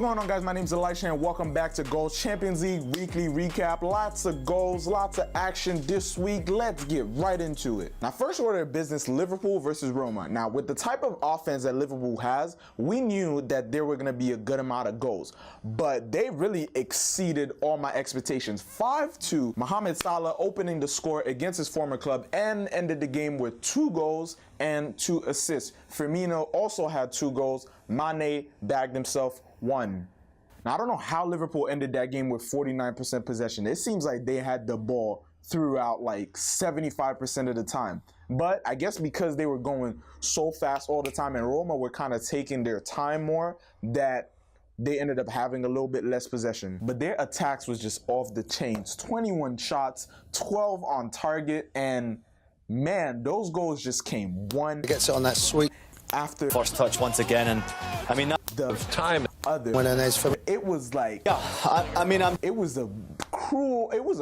going on, guys? My name is Elisha and welcome back to Goals Champions League Weekly Recap. Lots of goals, lots of action this week. Let's get right into it. Now, first order of business, Liverpool versus Roma. Now, with the type of offense that Liverpool has, we knew that there were going to be a good amount of goals, but they really exceeded all my expectations. 5-2, Mohamed Salah opening the score against his former club and ended the game with 2 goals and 2 assists. Firmino also had 2 goals. Mane bagged himself 1. Now, I don't know how Liverpool ended that game with 49% possession. It seems like they had the ball throughout like 75% of the time. But I guess because they were going so fast all the time and Roma were kind of taking their time more, that they ended up having a little bit less possession. But their attacks was just off the chains. 21 shots, 12 on target, and man, those goals just came one. Gets it on that sweet after first touch once again, and I mean the time other. It was like, yeah, it was a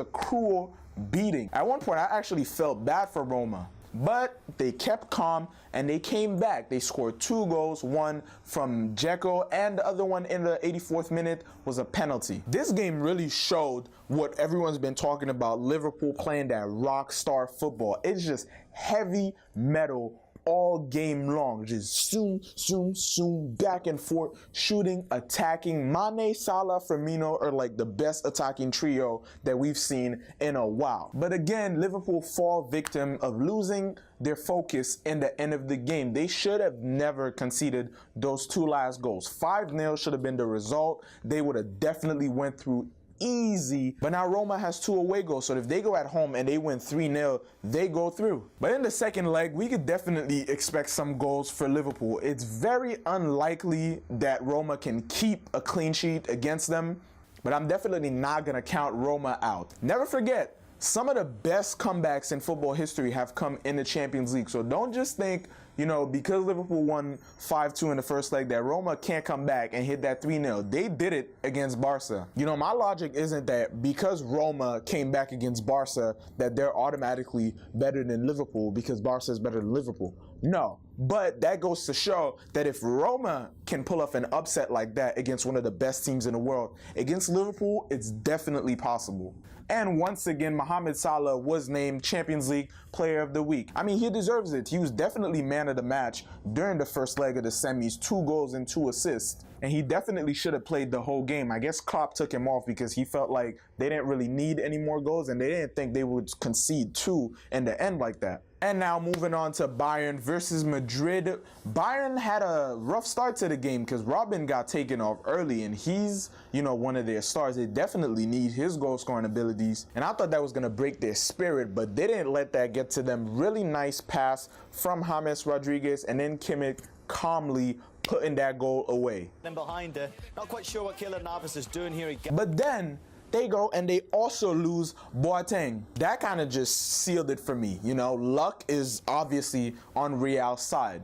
cruel beating. At one point, I actually felt bad for Roma, but they kept calm and they came back. They scored 2 goals, one from Dzeko, and the other one in the 84th minute was a penalty. This game really showed what everyone's been talking about, Liverpool playing that rock star football. It's just heavy metal all game long, just zoom, back and forth, shooting, attacking. Mane, Salah, Firmino are like the best attacking trio that we've seen in a while. But again, Liverpool fall victim of losing their focus in the end of the game. They should have never conceded those 2 last goals. 5-0 should have been the result. They would have definitely went through easy. But now Roma has 2 away goals, so if they go at home and they win 3-0, they go through. But in the second leg, we could definitely expect some goals for Liverpool. It's very unlikely that Roma can keep a clean sheet against them, but I'm definitely not going to count Roma out. Never forget, some of the best comebacks in football history have come in the Champions League, so don't just think, you know, because Liverpool won 5-2 in the first leg, that Roma can't come back and hit that 3-0. They did it against Barca. You know, my logic isn't that because Roma came back against Barca, that they're automatically better than Liverpool because Barca is better than Liverpool. No, but that goes to show that if Roma can pull off an upset like that against one of the best teams in the world, against Liverpool, it's definitely possible. And once again, Mohamed Salah was named Champions League Player of the Week. I mean, he deserves it. He was definitely man of the match during the first leg of the semis, 2 goals and 2 assists. And he definitely should have played the whole game. I guess Klopp took him off because he felt like they didn't really need any more goals and they didn't think they would concede 2 in the end like that. And now moving on to Bayern versus Madrid. Bayern had a rough start to the game because Robin got taken off early and he's, you know, one of their stars. They definitely need his goal scoring abilities. And I thought that was going to break their spirit, but they didn't let that get to them. Really nice pass from James Rodriguez and then Kimmich calmly putting that goal away. Then behind her, not quite sure what Keylor Navas is doing here. But then they go and they also lose Boateng. That kind of just sealed it for me. You know, luck is obviously on Real's side.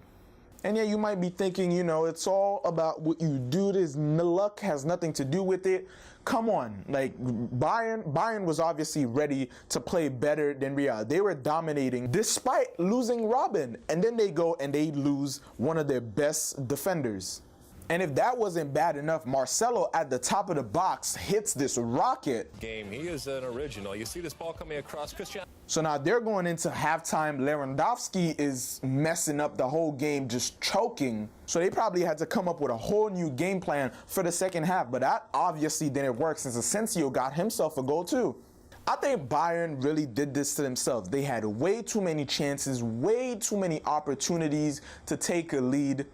And yeah, you might be thinking, you know, it's all about what you do. This luck has nothing to do with it. Come on, like Bayern was obviously ready to play better than Real. They were dominating despite losing Robin. And then they go and they lose one of their best defenders. And if that wasn't bad enough, Marcelo at the top of the box hits this rocket. Game, he is an original. You see this ball coming across Christian. So now they're going into halftime. Lewandowski is messing up the whole game, just choking. So they probably had to come up with a whole new game plan for the second half. But that obviously didn't work since Asensio got himself a goal too. I think Bayern really did this to themselves. They had way too many chances, way too many opportunities to take a lead.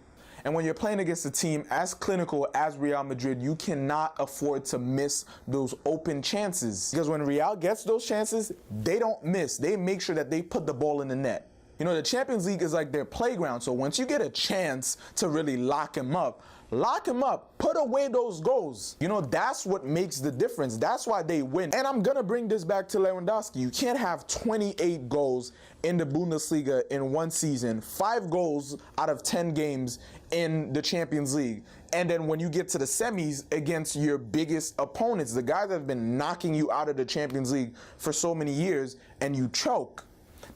And when you're playing against a team as clinical as Real Madrid, you cannot afford to miss those open chances. Because when Real gets those chances, they don't miss. They make sure that they put the ball in the net. You know, the Champions League is like their playground. So once you get a chance to really lock him up, put away those goals. You know, that's what makes the difference. That's why they win. And I'm going to bring this back to Lewandowski. You can't have 28 goals in the Bundesliga in one season, 5 goals out of 10 games in the Champions League. And then when you get to the semis against your biggest opponents, the guys that have been knocking you out of the Champions League for so many years, and you choke.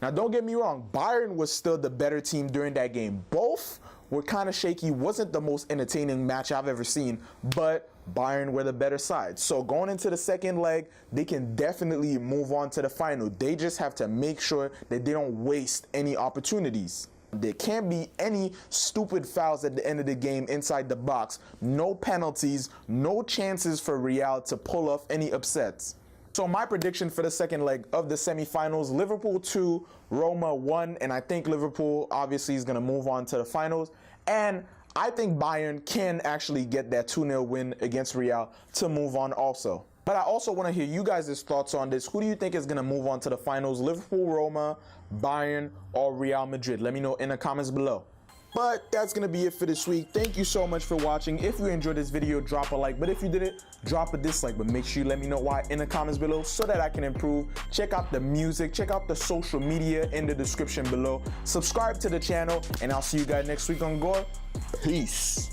Now, don't get me wrong. Bayern was still the better team during that game. Both were kind of shaky. Wasn't the most entertaining match I've ever seen, but Bayern were the better side. So going into the second leg, they can definitely move on to the final. They just have to make sure that they don't waste any opportunities. There can't be any stupid fouls at the end of the game inside the box. No penalties, no chances for Real to pull off any upsets. So my prediction for the second leg of the semifinals, Liverpool 2, Roma 1, and I think Liverpool obviously is going to move on to the finals. And I think Bayern can actually get that 2-0 win against Real to move on also. But I also want to hear you guys' thoughts on this. Who do you think is going to move on to the finals? Liverpool, Roma, Bayern, or Real Madrid? Let me know in the comments below. But that's going to be it for this week. Thank you so much for watching. If you enjoyed this video, drop a like. But if you didn't, drop a dislike. But make sure you let me know why in the comments below so that I can improve. Check out the music. Check out the social media in the description below. Subscribe to the channel. And I'll see you guys next week on Gore. Peace.